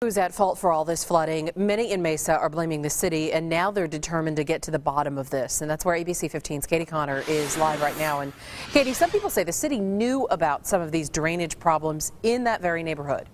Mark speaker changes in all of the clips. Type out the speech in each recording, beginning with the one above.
Speaker 1: Who's at fault for all this flooding? Many in Mesa are blaming the city, and now they're determined to get to the bottom of this. And that's where ABC 15's Katie Connor is live right now. And Katie, some people say the city knew about some of these drainage problems in that very neighborhood.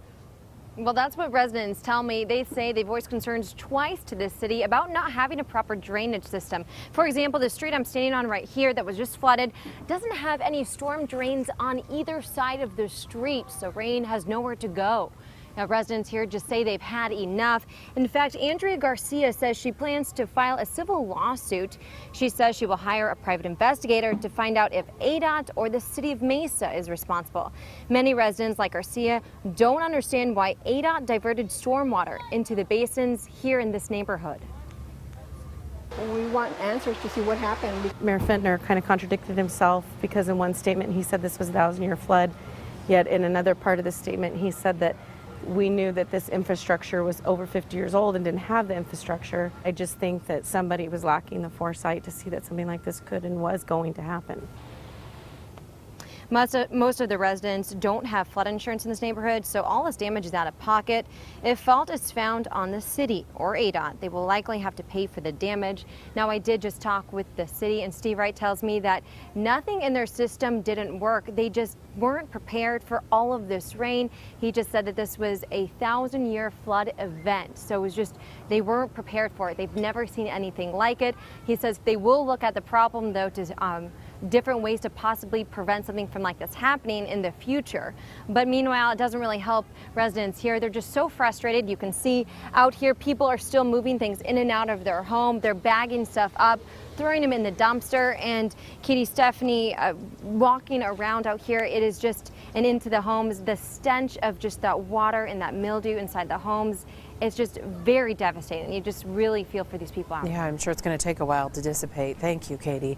Speaker 2: Well, that's what residents tell me. They say they voiced concerns twice to this city about not having a proper drainage system. For example, the street I'm standing on right here that was just flooded doesn't have any storm drains on either side of the street, so rain has nowhere to go. Now, residents here just say they've had enough. In fact, Andrea Garcia says she plans to file a civil lawsuit. She says she will hire a private investigator to find out if ADOT or the city of Mesa is responsible. Many residents like Garcia don't understand why ADOT diverted stormwater into the basins here in this neighborhood.
Speaker 3: We want answers to see what happened.
Speaker 4: Mayor Fentner kind of contradicted himself because in one statement he said this was a 1,000-year flood, yet in another part of the statement he said that we knew that this infrastructure was over 50 years old and didn't have the infrastructure. I just think that somebody was lacking the foresight to see that something like this could and was going to happen.
Speaker 2: Most of the residents don't have flood insurance in this neighborhood, so all this damage is out of pocket. If fault is found on the city or ADOT, they will likely have to pay for the damage. Now, I did just talk with the city, and Steve Wright tells me that nothing in their system didn't work. They just weren't prepared for all of this rain. He just said that this was a 1,000-year flood event, so it was just they weren't prepared for it. They've never seen anything like it. He says they will look at the problem, though, to different ways to possibly prevent something from like this happening in the future. But meanwhile, it doesn't really help residents here. They're just so frustrated. You can see out here, people are still moving things in and out of their home. They're bagging stuff up, throwing them in the dumpster. And Katie, Stephanie, walking around out here, it is just, and into the homes, the stench of just that water and that mildew inside the homes, it's just very devastating. You just really feel for these people out there.
Speaker 1: Yeah, I'm sure it's going to take a while to dissipate. Thank you, Katie.